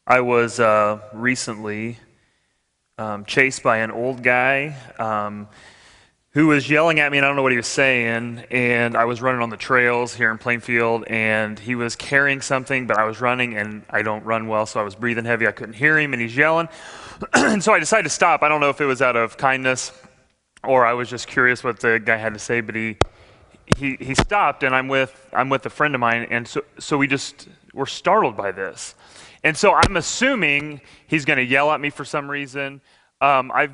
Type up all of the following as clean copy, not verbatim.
I was recently chased by an old guy who was yelling at me, and I don't know what he was saying. And I was running on the trails here in Plainfield, and he was carrying something, but I was running, and I don't run well, so I was breathing heavy. I couldn't hear him, and he's yelling. And so I decided to stop. I don't know if it was out of kindness or I was just curious what the guy had to say, but he stopped, and I'm with a friend of mine, and so we just were startled by this, and so I'm assuming he's going to yell at me for some reason. I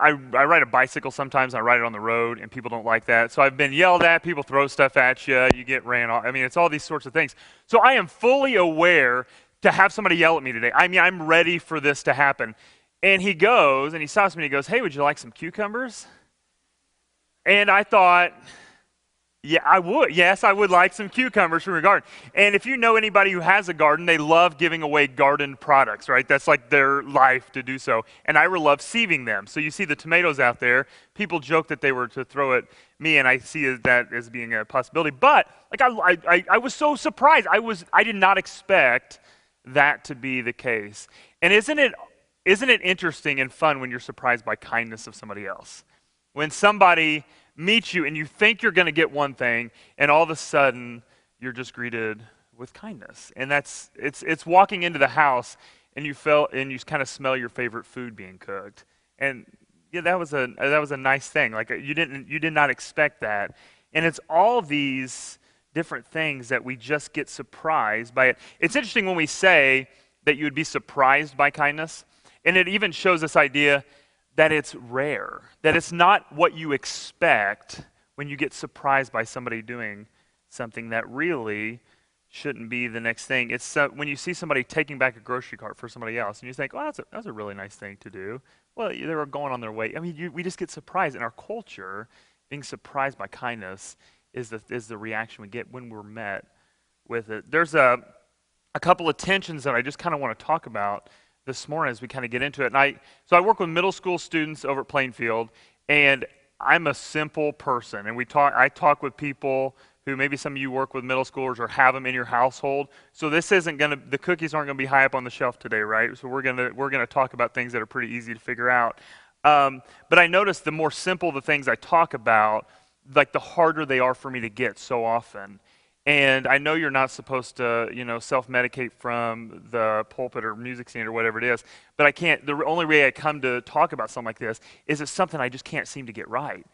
ride a bicycle sometimes. I ride it on the road, and people don't like that. So I've been yelled at. People throw stuff at you. You get ran off. I mean, it's all these sorts of things. So I am fully aware to have somebody yell at me today. I mean, I'm ready for this to happen. And he goes, and he stops me, and he goes, "Hey, would you like some cucumbers?" And I thought, yeah, I would. Yes, I would like some cucumbers from your garden. And if you know anybody who has a garden, they love giving away garden products, right? That's like their life to do so. And I love sieving them. So you see the tomatoes out there. People joke that they were to throw at me, and I see that as being a possibility. But like I was so surprised. I did not expect that to be the case. And isn't it interesting and fun when you're surprised by kindness of somebody else? When somebody meets you and you think you're going to get one thing, and all of a sudden you're just greeted with kindness. And it's walking into the house, and you kind of smell your favorite food being cooked. And yeah, that was a nice thing. Like you did not expect that. And it's all these different things that we just get surprised by it. It's interesting when we say that you would be surprised by kindness, and it even shows this idea that it's rare, that it's not what you expect when you get surprised by somebody doing something that really shouldn't be the next thing. It's when you see somebody taking back a grocery cart for somebody else, and you think, "Oh, that's a really nice thing to do." Well, they were going on their way. I mean, we just get surprised in our culture. Being surprised by kindness is the reaction we get when we're met with it. There's a couple of tensions that I just kind of want to talk about this morning as we kind of get into it. So I work with middle school students over at Plainfield, and I'm a simple person. And I talk with people who maybe some of you work with middle schoolers or have them in your household. So the cookies aren't going to be high up on the shelf today, right? So we're gonna talk about things that are pretty easy to figure out. But I notice the more simple the things I talk about, like the harder they are for me to get so often. And I know you're not supposed to, self-medicate from the pulpit or music scene or whatever it is, but I can't. The only way I come to talk about something like this is it's something I just can't seem to get right.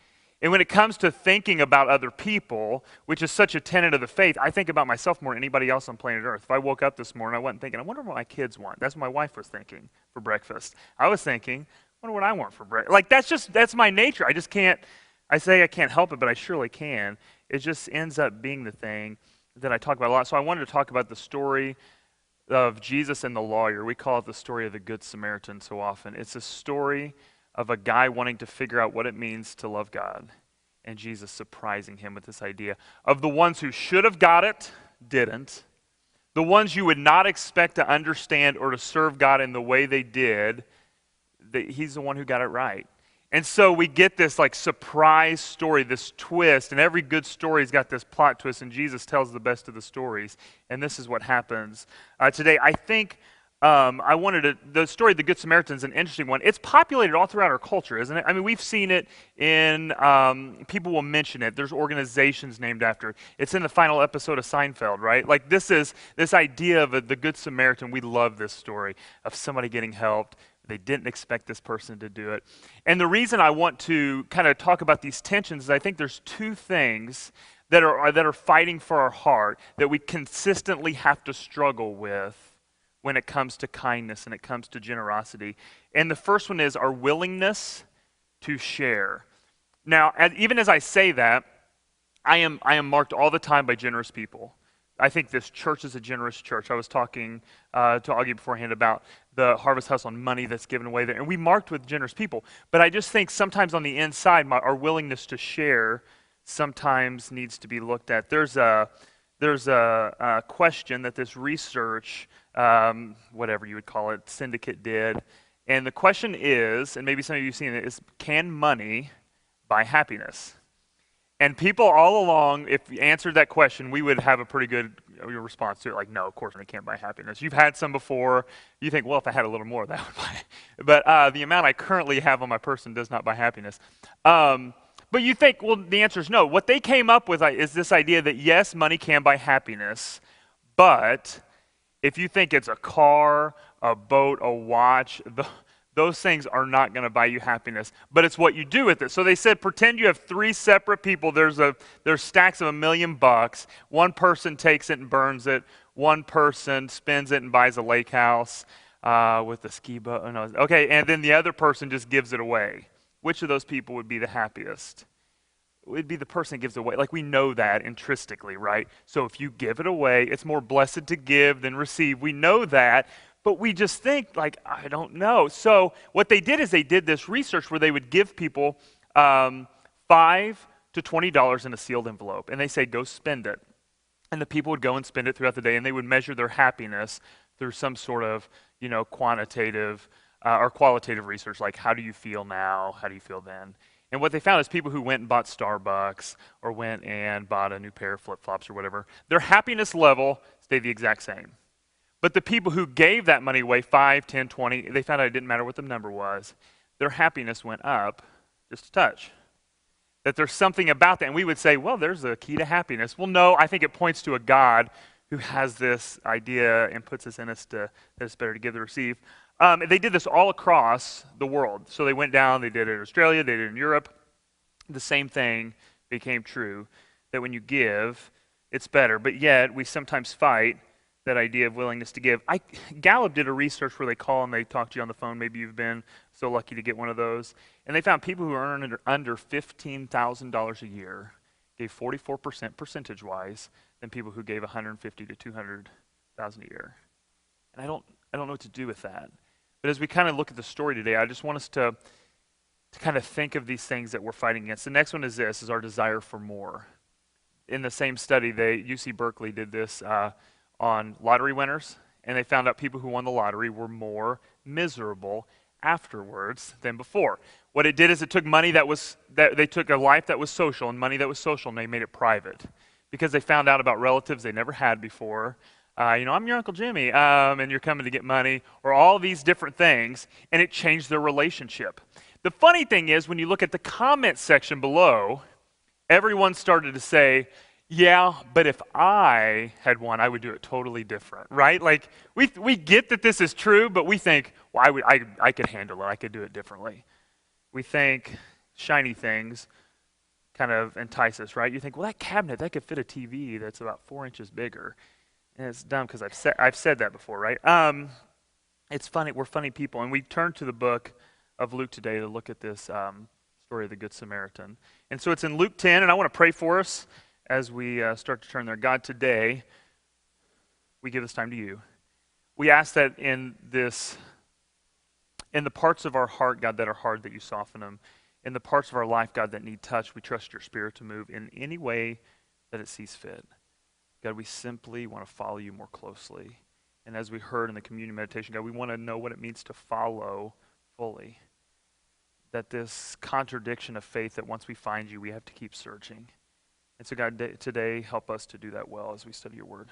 And when it comes to thinking about other people, which is such a tenet of the faith, I think about myself more than anybody else on planet Earth. If I woke up this morning, I wasn't thinking, I wonder what my kids want. That's what my wife was thinking for breakfast. I was thinking, I wonder what I want for breakfast. Like, that's my nature. I just can't. I say I can't help it, but I surely can. It just ends up being the thing that I talk about a lot. So I wanted to talk about the story of Jesus and the lawyer. We call it the story of the Good Samaritan so often. It's a story of a guy wanting to figure out what it means to love God, and Jesus surprising him with this idea of the ones who should have got it, didn't. The ones you would not expect to understand or to serve God in the way they did, he's the one who got it right. And so we get this like surprise story, this twist, and every good story's got this plot twist, and Jesus tells the best of the stories. And this is what happens today. I think the story of the Good Samaritan is an interesting one. It's populated all throughout our culture, isn't it? I mean, we've seen it in, people will mention it. There's organizations named after it. It's in the final episode of Seinfeld, right? Like this idea of the Good Samaritan. We love this story of somebody getting helped. They didn't expect this person to do it. And the reason I want to kind of talk about these tensions is I think there's two things that are fighting for our heart that we consistently have to struggle with when it comes to kindness and it comes to generosity. And the first one is our willingness to share. Now, even as I say that, I am marked all the time by generous people. I think this church is a generous church. I was talking to Augie beforehand about the Harvest House on money that's given away there. And we marked with generous people. But I just think sometimes on the inside, our willingness to share sometimes needs to be looked at. There's a question that this research, whatever you would call it, syndicate did. And the question is, and maybe some of you have seen it, is can money buy happiness? And people all along, if you answered that question, we would have a pretty good your response to it? Like, no, of course money can't buy happiness. You've had some before. You think, well, if I had a little more, that would buy it. But the amount I currently have on my person does not buy happiness. But you think, well, the answer is no. What they came up with is this idea that, yes, money can buy happiness, but if you think it's a car, a boat, a watch, those things are not going to buy you happiness, but it's what you do with it. So they said, pretend you have three separate people. There's stacks of $1 million. One person takes it and burns it. One person spends it and buys a lake house with a ski boat. Oh, no. Okay, and then the other person just gives it away. Which of those people would be the happiest? It would be the person that gives it away. Like, we know that intrinsically, right? So if you give it away, it's more blessed to give than receive. We know that. But we just think, like, I don't know. So what they did is they did this research where they would give people $5 to $20 in a sealed envelope. And they say, go spend it. And the people would go and spend it throughout the day. And they would measure their happiness through some sort of, quantitative or qualitative research. Like, how do you feel now? How do you feel then? And what they found is people who went and bought Starbucks or went and bought a new pair of flip-flops or whatever, their happiness level stayed the exact same. But the people who gave that money away, 5, 10, 20, they found out it didn't matter what the number was. Their happiness went up just a touch. That there's something about that. And we would say, well, there's a key to happiness. Well, no, I think it points to a God who has this idea and puts this in us that it's better to give than receive. They did this all across the world. So they went down, they did it in Australia, they did it in Europe. The same thing became true, that when you give, it's better. But yet, we sometimes fight that idea of willingness to give. Gallup did a research where they call and they talk to you on the phone. Maybe you've been so lucky to get one of those. And they found people who earn under $15,000 a year gave 44% percentage-wise than people who gave $150,000 to $200,000 a year. And I don't know what to do with that. But as we kind of look at the story today, I just want us to kind of think of these things that we're fighting against. The next one is this, is our desire for more. In the same study, UC Berkeley did this on lottery winners, and they found out people who won the lottery were more miserable afterwards than before. What it did is it took money they took a life that was social and money that was social, and they made it private because they found out about relatives they never had before. I'm your Uncle Jimmy, and you're coming to get money, or all these different things, and it changed their relationship. The funny thing is, when you look at the comment section below, everyone started to say, yeah, but if I had one, I would do it totally different, right? Like, we get that this is true, but we think, well, I could handle it. I could do it differently. We think shiny things kind of entice us, right? You think, well, that cabinet, that could fit a TV that's about 4 inches bigger. And it's dumb because I've said that before, right? It's funny. We're funny people. And we turn to the book of Luke today to look at this story of the Good Samaritan. And so it's in Luke 10, and I want to pray for us as we start to turn there. God, today, we give this time to you. We ask that in the parts of our heart, God, that are hard, that you soften them. In the parts of our life, God, that need touch, we trust your Spirit to move in any way that it sees fit. God, we simply want to follow you more closely. And as we heard in the communion meditation, God, we want to know what it means to follow fully. That this contradiction of faith, that once we find you, we have to keep searching. And so, God, today, help us to do that well as we study your word.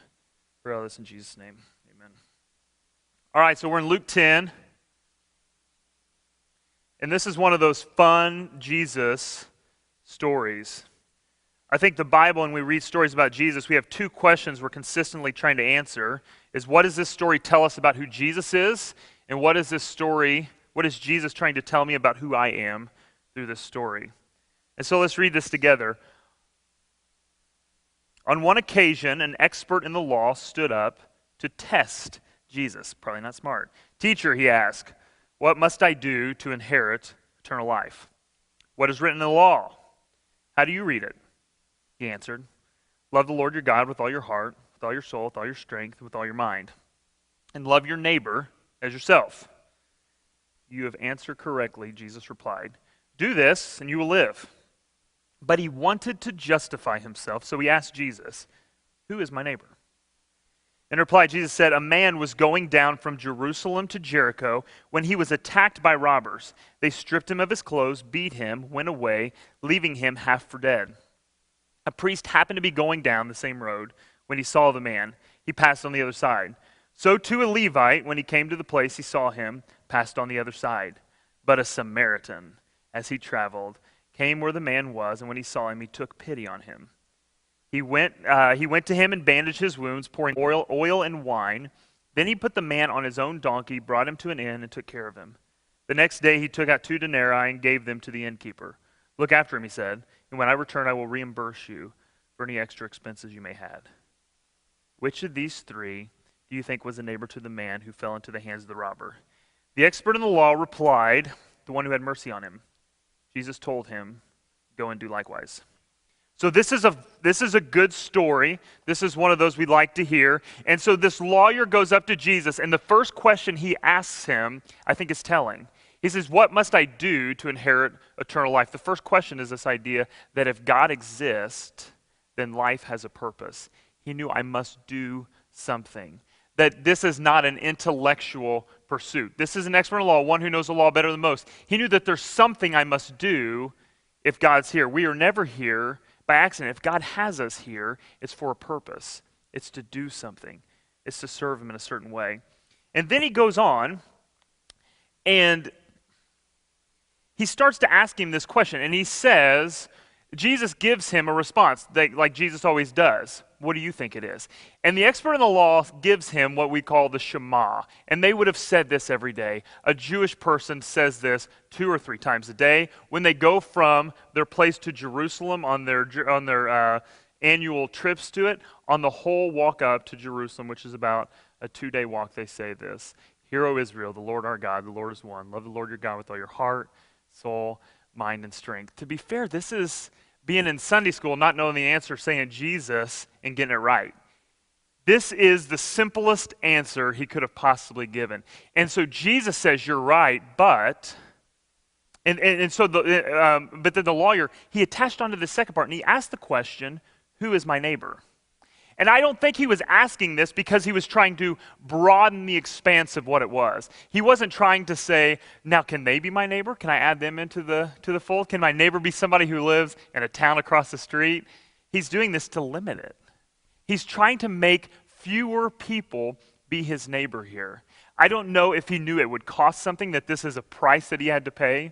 Pray all this in Jesus' name. Amen. All right, so we're in Luke 10. And this is one of those fun Jesus stories. I think the Bible, when we read stories about Jesus, we have two questions we're consistently trying to answer. Is what does this story tell us about who Jesus is? And what is Jesus trying to tell me about who I am through this story? And so let's read this together. On one occasion, an expert in the law stood up to test Jesus. Probably not smart. Teacher, he asked, what must I do to inherit eternal life? What is written in the law? How do you read it? He answered, love the Lord your God with all your heart, with all your soul, with all your strength, with all your mind. And love your neighbor as yourself. You have answered correctly, Jesus replied. Do this and you will live. But he wanted to justify himself, so he asked Jesus, who is my neighbor? In reply, Jesus said, a man was going down from Jerusalem to Jericho when he was attacked by robbers. They stripped him of his clothes, beat him, went away, leaving him half for dead. A priest happened to be going down the same road When he saw the man, he passed on the other side. So too a Levite, when he came to the place he saw him, passed on the other side. But a Samaritan, as he traveled, came where the man was, and when he saw him, he took pity on him. He went to him and bandaged his wounds, pouring oil and wine. Then he put the man on his own donkey, brought him to an inn, and took care of him. The next day he took out 2 denarii and gave them to the innkeeper. Look after him, he said, and when I return I will reimburse you for any extra expenses you may have. Which of these 3 do you think was a neighbor to the man who fell into the hands of the robber? The expert in the law replied, the one who had mercy on him. Jesus told him, go and do likewise. So this is a good story. This is one of those we like to hear. And so this lawyer goes up to Jesus, and the first question he asks him, I think, is telling. He says, what must I do to inherit eternal life? The first question is this idea that if God exists, then life has a purpose. He knew I must do something. That this is not an intellectual pursuit. This is an expert in law, one who knows the law better than most. He knew that there's something I must do if God's here. We are never here by accident. If God has us here, it's for a purpose. It's to do something. It's to serve him in a certain way. And then he goes on, and he starts to ask him this question, and he says, Jesus gives him a response, like Jesus always does. What do you think it is? And the expert in the law gives him what we call the Shema. And they would have said this every day. A Jewish person says this 2 or 3 times a day. When they go from their place to Jerusalem on their annual trips to it, on the whole walk up to Jerusalem, which is about a 2-day walk, they say this. Hear, O Israel, the Lord our God, the Lord is one. Love the Lord your God with all your heart, soul, mind, and strength. To be fair, this is being in Sunday school, not knowing the answer, saying Jesus and getting it right. This is the simplest answer he could have possibly given. And so Jesus says, you're right, but then the lawyer, he attached onto the second part, and he asked the question, who is my neighbor? And I don't think he was asking this because he was trying to broaden the expanse of what it was. He wasn't trying to say, now can they be my neighbor? Can I add them into the fold? Can my neighbor be somebody who lives in a town across the street? He's doing this to limit it. He's trying to make fewer people be his neighbor here. I don't know if he knew it would cost something, that this is a price that he had to pay,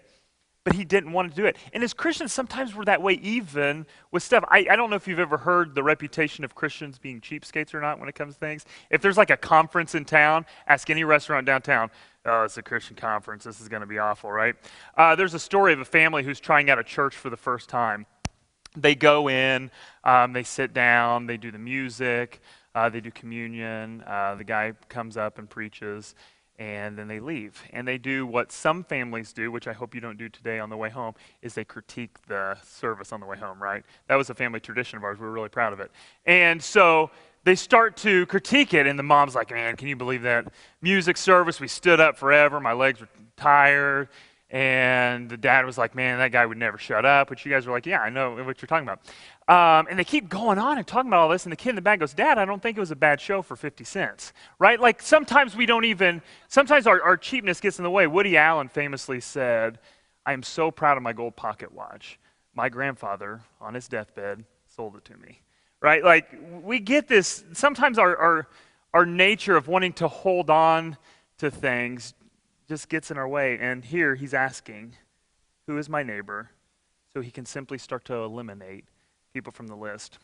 but he didn't want to do it. And as Christians, sometimes we're that way even with stuff. I don't know if you've ever heard the reputation of Christians being cheapskates or not when it comes to things. If there's like a conference in town, ask any restaurant downtown, oh, it's a Christian conference, this is going to be awful, right? There's a story of a family who's trying out a church for the first time. They go in, they sit down, they do the music, they do communion, the guy comes up and preaches, and then they leave. And they do what some families do, which I hope you don't do today on the way home, is they critique the service on the way home, right? That was a family tradition of ours. We were really proud of it. And so they start to critique it, and the mom's like, man, can you believe that music service? We stood up forever. My legs were tired. And the dad was like, man, that guy would never shut up. But you guys were like, yeah, I know what you're talking about. And they keep going on and talking about all this. And the kid in the back goes, Dad, I don't think it was a bad show for 50 cents. Right? Like sometimes sometimes our cheapness gets in the way. Woody Allen famously said, I am so proud of my gold pocket watch. My grandfather, on his deathbed, sold it to me. Right? Like we get this, sometimes our nature of wanting to hold on to things just gets in our way. And here he's asking, who is my neighbor? So he can simply start to eliminate people from the list.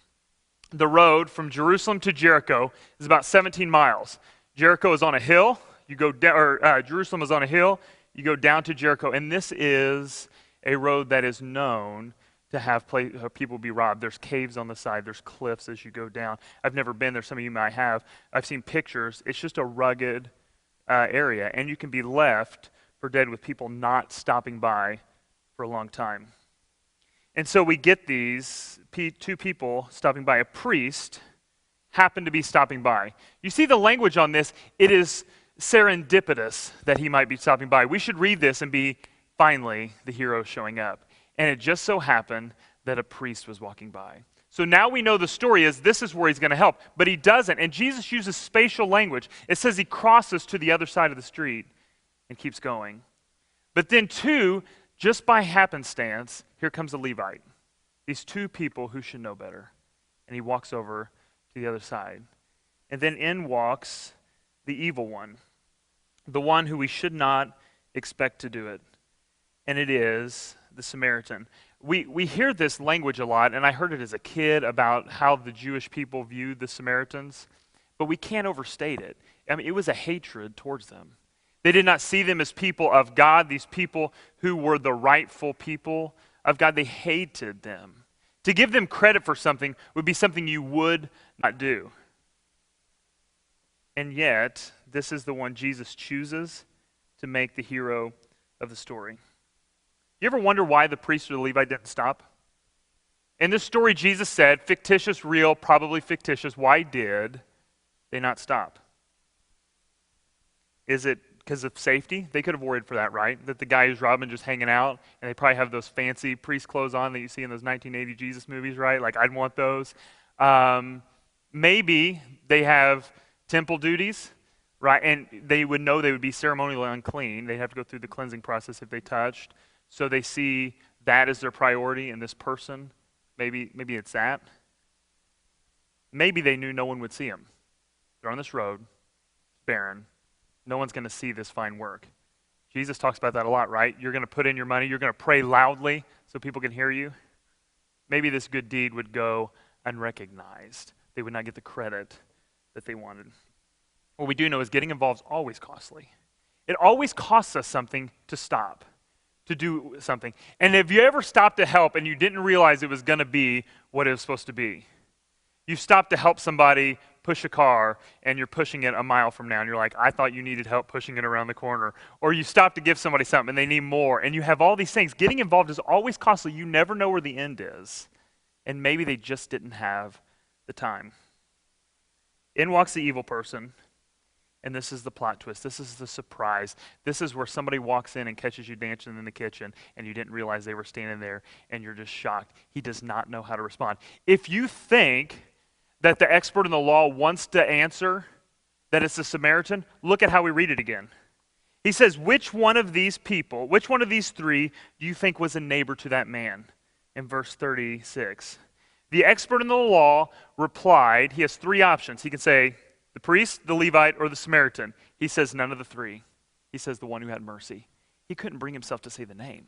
The road from Jerusalem to Jericho is about 17 miles. Jericho is on a hill. You go down, Jerusalem is on a hill. You go down to Jericho, and this is a road that is known to have people be robbed. There's caves on the side. There's cliffs as you go down. I've never been there. Some of you might have. I've seen pictures. It's just a rugged area, and you can be left for dead with people not stopping by for a long time. And so we get these 2 people stopping by. A priest happened to be stopping by. You see the language on this. It is serendipitous that he might be stopping by. We should read this and be, finally, the hero showing up. And it just so happened that a priest was walking by. So now we know the story is this is where he's going to help, but he doesn't. And Jesus uses spatial language. It says he crosses to the other side of the street and keeps going. But then 2, just by happenstance, here comes a Levite. These 2 people who should know better. And he walks over to to the other side. And then in walks the evil one, the one who we should not expect to do it. And it is the Samaritan. We hear this language a lot, and I heard it as a kid about how the Jewish people viewed the Samaritans, but we can't overstate it. I mean, it was a hatred towards them. They did not see them as people of God, these people who were the rightful people of God. They hated them. To give them credit for something would be something you would not do. And yet, this is the one Jesus chooses to make the hero of the story. You ever wonder why the priest or the Levite didn't stop? In this story, Jesus said, fictitious, real, probably fictitious. Why did they not stop? Is it because of safety? They could have worried for that, right? That the guy who's robbing just hanging out, and they probably have those fancy priest clothes on that you see in those 1980 Jesus movies, right? Like, I'd want those. Maybe they have temple duties, right? And they would know they would be ceremonially unclean. They'd have to go through the cleansing process if they touched. So they see that as their priority in this person. Maybe it's that. Maybe they knew no one would see them. They're on this road, barren. No one's going to see this fine work. Jesus talks about that a lot, right? You're going to put in your money. You're going to pray loudly so people can hear you. Maybe this good deed would go unrecognized. They would not get the credit that they wanted. What we do know is getting involved is always costly. It always costs us something to stop, to do something. And have you ever stopped to help and you didn't realize it was going to be what it was supposed to be? You stopped to help somebody push a car and you're pushing it a mile from now and you're like, I thought you needed help pushing it around the corner. Or you stop to give somebody something and they need more, and you have all these things. Getting involved is always costly. You never know where the end is. And maybe they just didn't have the time. In walks the evil person, and this is the plot twist. This is the surprise. This is where somebody walks in and catches you dancing in the kitchen and you didn't realize they were standing there and you're just shocked. He does not know how to respond. If you think that the expert in the law wants to answer that it's the Samaritan, look at how we read it again. He says, which one of these people, which one of these three do you think was a neighbor to that man? In verse 36. The expert in the law replied, he has three options. He can say, the priest, the Levite, or the Samaritan. He says none of the three. He says the one who had mercy. He couldn't bring himself to say the name.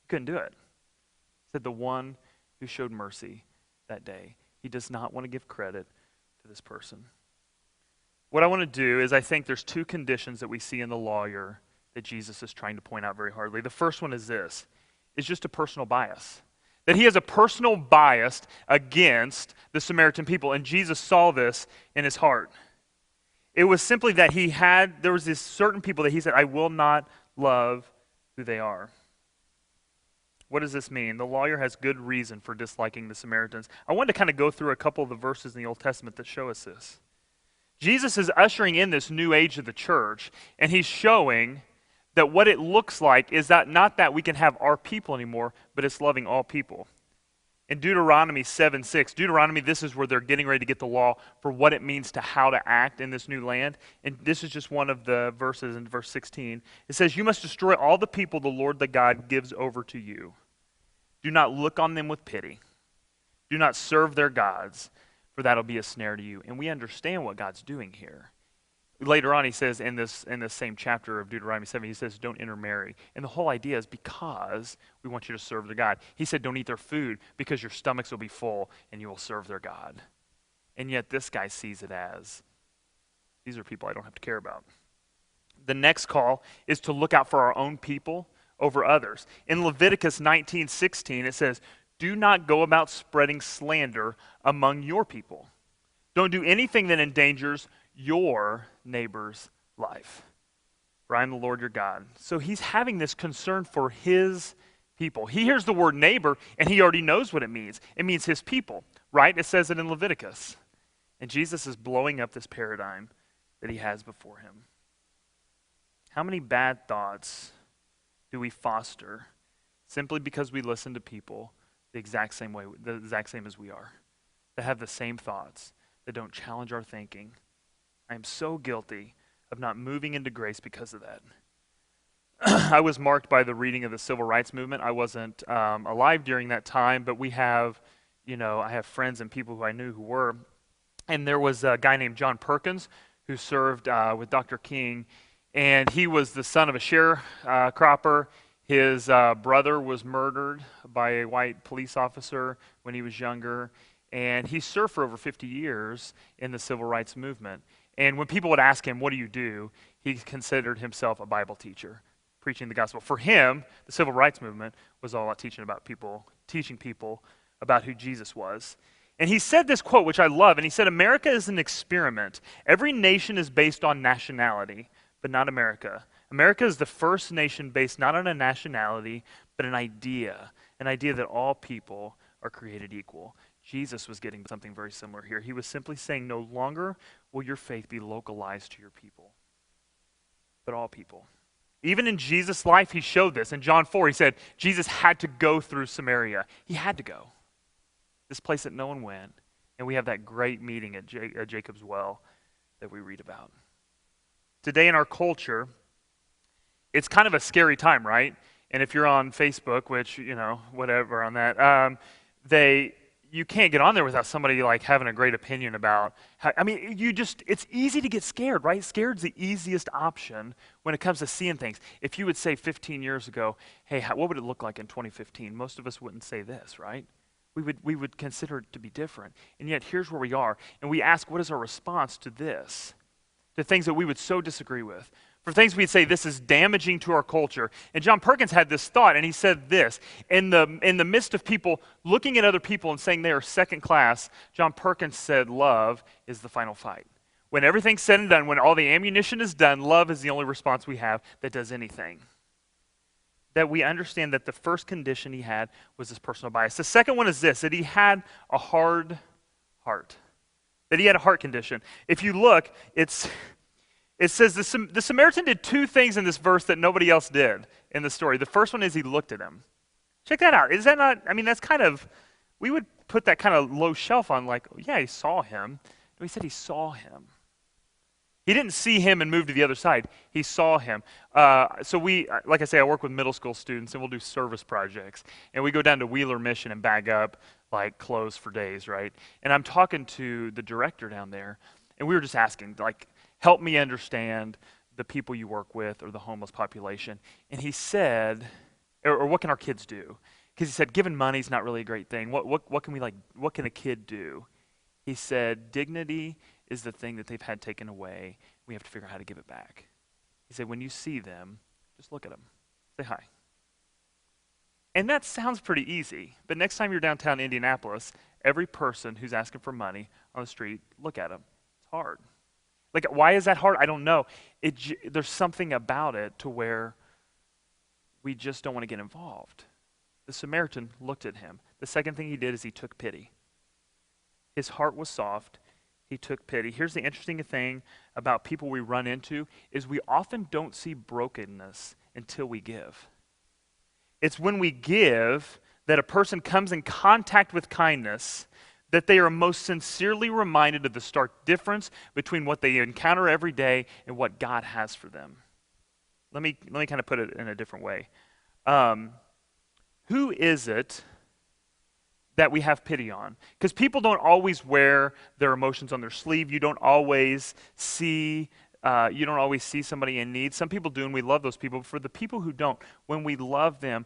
He couldn't do it. He said the one who showed mercy that day. He does not want to give credit to this person. What I want to do is I think there's two conditions that we see in the lawyer that Jesus is trying to point out very hardly. The first one is this. It's just a personal bias. That he has a personal bias against the Samaritan people. And Jesus saw this in his heart. It was simply that there was this certain people that he said, I will not love who they are. What does this mean? The lawyer has good reason for disliking the Samaritans. I wanted to kind of go through a couple of the verses in the Old Testament that show us this. Jesus is ushering in this new age of the church, and he's showing that what it looks like is that not that we can have our people anymore, but it's loving all people. In Deuteronomy 7:6, Deuteronomy, this is where they're getting ready to get the law for what it means to how to act in this new land. And this is just one of the verses in verse 16. It says, you must destroy all the people the Lord the God gives over to you. Do not look on them with pity. Do not serve their gods, for that'll be a snare to you. And we understand what God's doing here. Later on, he says in this same chapter of Deuteronomy 7, he says, don't intermarry. And the whole idea is because we want you to serve their God. He said, don't eat their food because your stomachs will be full and you will serve their God. And yet this guy sees it as, these are people I don't have to care about. The next call is to look out for our own people over others. In Leviticus 19:16, it says, do not go about spreading slander among your people. Don't do anything that endangers your neighbor's life. For I am the Lord your God. So he's having this concern for his people. He hears the word neighbor, and he already knows what it means. It means his people, right? It says it in Leviticus. And Jesus is blowing up this paradigm that he has before him. How many bad thoughts do we foster simply because we listen to people the exact same as we are, that have the same thoughts, that don't challenge our thinking? I am so guilty of not moving into grace because of that. I was marked by the reading of the Civil Rights Movement. I wasn't alive during that time, but I have friends and people who I knew who were. and there was a guy named John Perkins who served with Dr. King, and he was the son of a sharecropper. His brother was murdered by a white police officer when he was younger, and he served for over 50 years in the civil rights movement. And when people would ask him, "What do you do?" he considered himself a Bible teacher, preaching the gospel. For him, the civil rights movement was all about teaching people about who Jesus was. And he said this quote, which I love, and he said, "America is an experiment. Every nation is based on nationality, but not America. America is the first nation based not on a nationality, but an idea that all people are created equal." Jesus was getting something very similar here. He was simply saying, no longer will your faith be localized to your people, but all people. Even in Jesus' life, he showed this. In John 4, he said Jesus had to go through Samaria. He had to go. This place that no one went. And we have that great meeting at Jacob's Well that we read about. Today in our culture, it's kind of a scary time, right? And if you're on Facebook, which, whatever on that, you can't get on there without somebody like having a great opinion about how, it's easy to get scared, right? Scared's the easiest option when it comes to seeing things. If you would say 15 years ago, hey, what would it look like in 2015? Most of us wouldn't say this, right? We would consider it to be different. And yet here's where we are. And we ask, what is our response to this? To things that we would so disagree with. For things we'd say, this is damaging to our culture. And John Perkins had this thought, and he said this. In the midst of people looking at other people and saying they are second class, John Perkins said, love is the final fight. When everything's said and done, when all the ammunition is done, love is the only response we have that does anything. That we understand that the first condition he had was this personal bias. The second one is this, that he had a hard heart. That he had a heart condition. If you look, it says the Samaritan did two things in this verse that nobody else did in the story. The first one is he looked at him. Check that out. Is that not, that's kind of, we would put that kind of low shelf on like, yeah, he saw him. No, he said he saw him. He didn't see him and move to the other side. He saw him. So like I say, I work with middle school students, and we'll do service projects. And we go down to Wheeler Mission and bag up like clothes for days, right? And I'm talking to the director down there, and we were just asking, like, help me understand the people you work with or the homeless population. And he said, or what can our kids do? Because he said, giving money is not really a great thing. What can a kid do? He said, dignity is the thing that they've had taken away. We have to figure out how to give it back. He said, when you see them, just look at them. Say hi. And that sounds pretty easy, but next time you're downtown Indianapolis, every person who's asking for money on the street, look at them. It's hard. Like, why is that hard? I don't know. There's something about it to where we just don't want to get involved. The Samaritan looked at him. The second thing he did is he took pity. His heart was soft. He took pity. Here's the interesting thing about people we run into is we often don't see brokenness until we give. It's when we give that a person comes in contact with kindness that they are most sincerely reminded of the stark difference between what they encounter every day and what God has for them. Let me kind of put it in a different way. Who is it that we have pity on? Because people don't always wear their emotions on their sleeve. You don't always see somebody in need. Some people do, and we love those people. But for the people who don't, when we love them,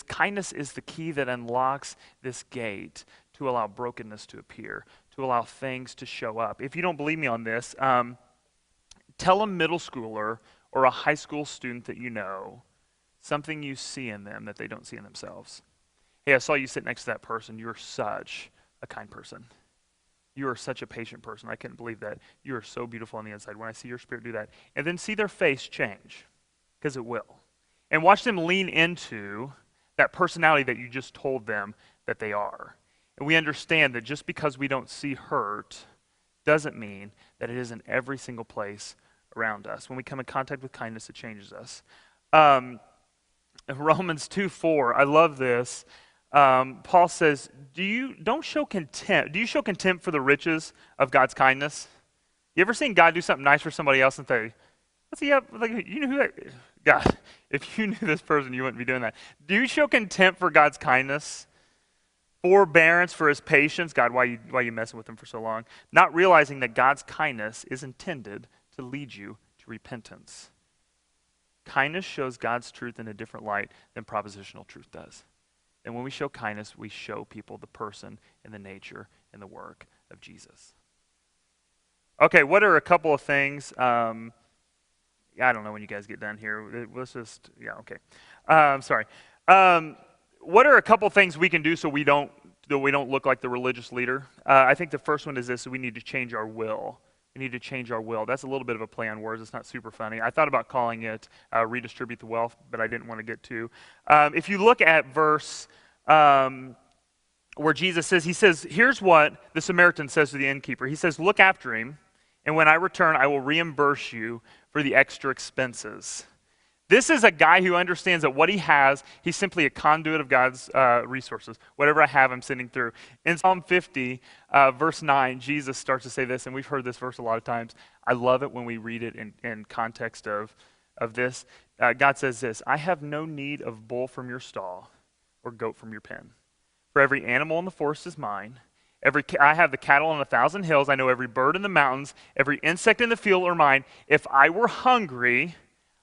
kindness is the key that unlocks this gate to allow brokenness to appear, to allow things to show up. If you don't believe me on this, tell a middle schooler or a high school student that you know something you see in them that they don't see in themselves. Hey, I saw you sit next to that person. You're such a kind person. You are such a patient person. I couldn't believe that. You are so beautiful on the inside. When I see your spirit do that. And then see their face change, because it will. And watch them lean into that personality that you just told them that they are. And we understand that just because we don't see hurt doesn't mean that it isn't every single place around us. When we come in contact with kindness, it changes us. Romans 2:4, I love this. Paul says, do you show contempt for the riches of God's kindness? You ever seen God do something nice for somebody else and say, what's he up? Like, you know who that? God, if you knew this person, you wouldn't be doing that. Do you show contempt for God's kindness? Forbearance for his patience. God, why you messing with him for so long? Not realizing that God's kindness is intended to lead you to repentance. Kindness shows God's truth in a different light than propositional truth does. And when we show kindness, we show people the person and the nature and the work of Jesus. Okay, what are a couple of things? I don't know when you guys get done here. Let's just, okay. Sorry. What are a couple things we can do so we don't look like the religious leader? I think the first one is this: we need to change our will. We need to change our will. That's a little bit of a play on words. It's not super funny. I thought about calling it redistribute the wealth, but I didn't want to get to. If you look at verse where Jesus says, he says, here's what the Samaritan says to the innkeeper. He says, look after him, and when I return, I will reimburse you for the extra expenses. This is a guy who understands that what he has, he's simply a conduit of God's resources. Whatever I have, I'm sending through. In Psalm 50, verse 9, Jesus starts to say this, and we've heard this verse a lot of times. I love it when we read it in context of this. God says this: I have no need of bull from your stall or goat from your pen. For every animal in the forest is mine. I have the cattle on 1,000 hills. I know every bird in the mountains. Every insect in the field are mine. If I were hungry,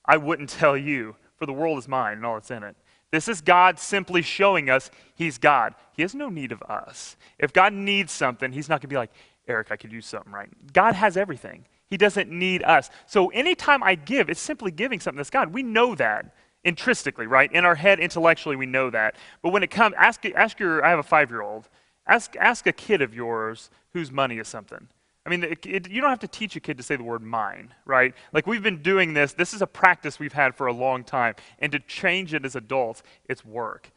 I wouldn't tell you, for the world is mine and all that's in it. This is God simply showing us he's God. He has no need of us. If God needs something, he's not going to be like, Eric, I could use something, right? God has everything. He doesn't need us. So anytime I give, it's simply giving something that's God. We know that intrinsically, right? In our head, intellectually, we know that. But when it comes, I have a 5-year-old. Ask a kid of yours whose money is something. I mean, you don't have to teach a kid to say the word mine, right? Like, we've been doing this. This is a practice we've had for a long time. And to change it as adults, it's work.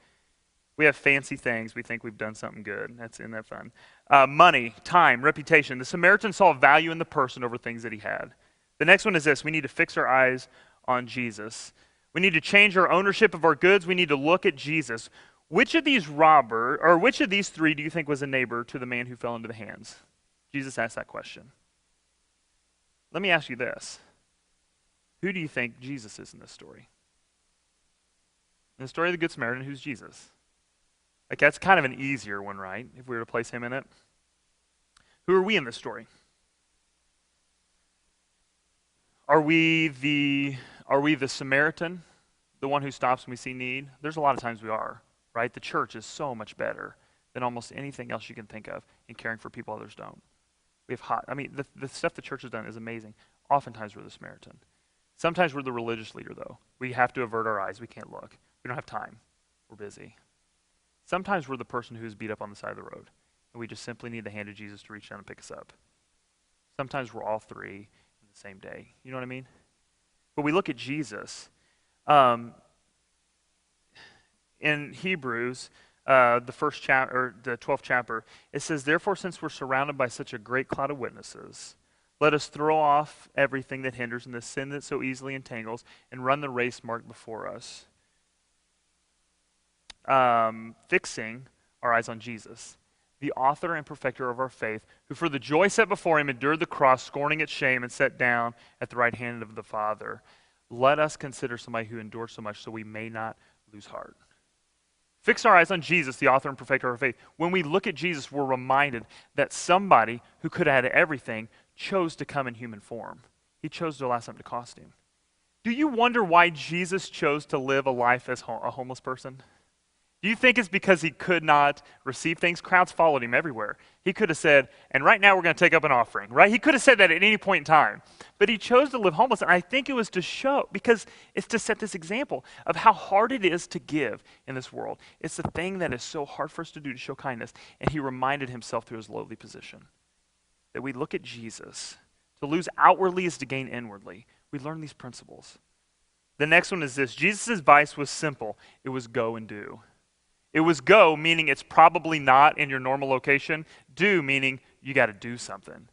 We have fancy things. We think we've done something good. Isn't that fun? Money, time, reputation. The Samaritan saw value in the person over things that he had. The next one is this: we need to fix our eyes on Jesus. We need to change our ownership of our goods. We need to look at Jesus. Which of these three do you think was a neighbor to the man who fell into the hands? Jesus asked that question. Let me ask you this. Who do you think Jesus is in this story? In the story of the Good Samaritan, who's Jesus? Like, that's kind of an easier one, right? If we were to place him in it. Who are we in this story? Are we the Samaritan, the one who stops when we see need? There's a lot of times we are, right? The church is so much better than almost anything else you can think of in caring for people others don't. We have the stuff the church has done is amazing. Oftentimes we're the Samaritan. Sometimes we're the religious leader, though. We have to avert our eyes. We can't look. We don't have time. We're busy. Sometimes we're the person who's beat up on the side of the road, and we just simply need the hand of Jesus to reach down and pick us up. Sometimes we're all three in the same day. You know what I mean? But we look at Jesus. In Hebrews, the first chapter, or the 12th chapter, it says, therefore, since we're surrounded by such a great cloud of witnesses, let us throw off everything that hinders and the sin that so easily entangles, and run the race marked before us. Fixing our eyes on Jesus, the author and perfecter of our faith, who for the joy set before him endured the cross, scorning its shame, and sat down at the right hand of the Father. Let us consider somebody who endured so much so we may not lose heart. Fix our eyes on Jesus, the author and perfecter of our faith. When we look at Jesus, we're reminded that somebody who could have had everything chose to come in human form. He chose to allow something to cost him. Do you wonder why Jesus chose to live a life as a homeless person? Do you think it's because he could not receive things? Crowds followed him everywhere. He could have said, and right now we're going to take up an offering, right? He could have said that at any point in time. But he chose to live homeless, and I think it was to show, because it's to set this example of how hard it is to give in this world. It's the thing that is so hard for us to do, to show kindness. And he reminded himself through his lowly position that we look at Jesus. To lose outwardly is to gain inwardly. We learn these principles. The next one is this: Jesus' advice was simple. It was go and do. It was go, meaning it's probably not in your normal location. Do, meaning you got to do something.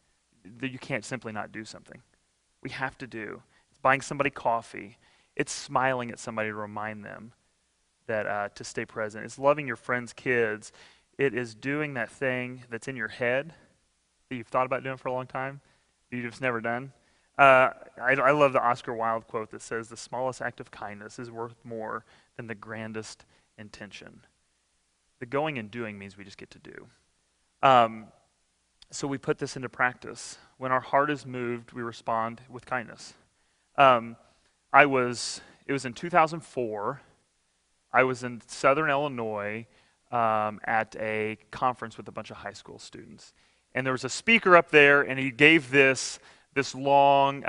You can't simply not do something. We have to do. It's buying somebody coffee. It's smiling at somebody to remind them that to stay present. It's loving your friends' kids. It is doing that thing that's in your head that you've thought about doing for a long time, that you've just never done. I love the Oscar Wilde quote that says, the smallest act of kindness is worth more than the grandest intention. The going and doing means we just get to do. Um, so we put this into practice. When our heart is moved, we respond with kindness. Um, it was in 2004. I was in Southern Illinois at a conference with a bunch of high school students. And there was a speaker up there, and he gave this long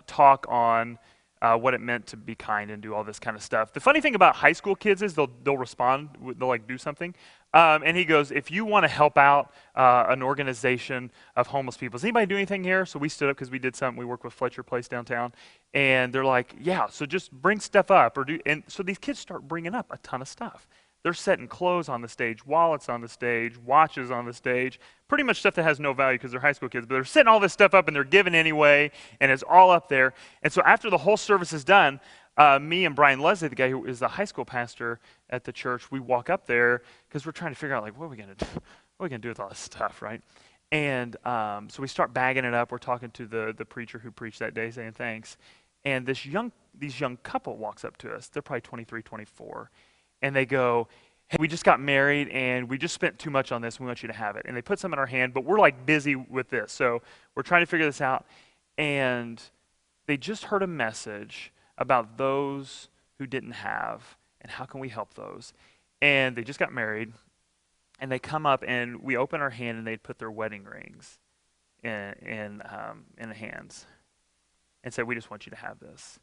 talk on what it meant to be kind and do all this kind of stuff. The funny thing about high school kids is they'll respond, they'll like do something. And he goes, if you want to help out an organization of homeless people, does anybody do anything here? So we stood up because we did something. We work with Fletcher Place downtown. And they're like, yeah, so just bring stuff up. And so these kids start bringing up a ton of stuff. They're setting clothes on the stage, wallets on the stage, watches on the stage, pretty much stuff that has no value because they're high school kids, but they're setting all this stuff up and they're giving anyway, and it's all up there. And so after the whole service is done, me and Brian Leslie, the guy who is the high school pastor at the church, we walk up there because we're trying to figure out, like, what are we going to do? What are we going to do with all this stuff, right? And so we start bagging it up. We're talking to the preacher who preached that day, saying thanks. And these young couple walks up to us. They're probably 23, 24. And they go, hey, we just got married and we just spent too much on this. We want you to have it. And they put some in our hand, but we're like busy with this. So we're trying to figure this out. And they just heard a message about those who didn't have and how can we help those. And they just got married. And they come up and we open our hand and they put their wedding rings in the hands and said, we just want you to have this.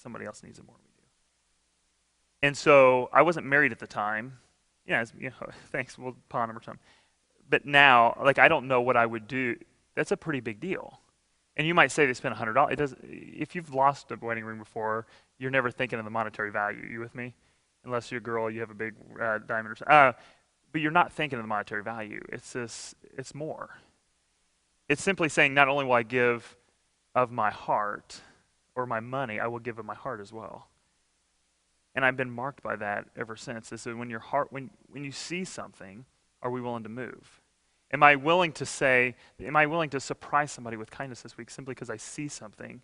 Somebody else needs it more than we do. And so I wasn't married at the time. Thanks, we'll pawn them or something. But now, like, I don't know what I would do. That's a pretty big deal. And you might say they spent $100. It doesn't. If you've lost a wedding ring before, you're never thinking of the monetary value. You with me? Unless you're a girl, you have a big diamond or something. But you're not thinking of the monetary value. It's more. It's simply saying, not only will I give of my heart or my money, I will give of my heart as well. And I've been marked by that ever since. Is that when you see something, are we willing to move? Am I willing to surprise somebody with kindness this week simply because I see something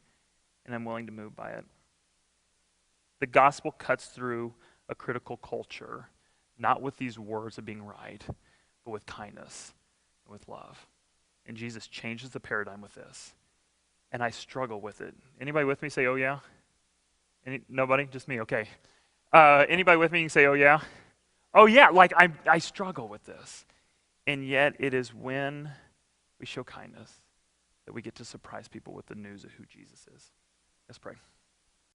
and I'm willing to move by it? The gospel cuts through a critical culture, not with these words of being right, but with kindness and with love. And Jesus changes the paradigm with this. And I struggle with it. Anybody with me say, oh yeah? Nobody? Just me, okay. Anybody with me? You can say, oh yeah? Oh yeah, like I struggle with this. And yet it is when we show kindness that we get to surprise people with the news of who Jesus is. Let's pray.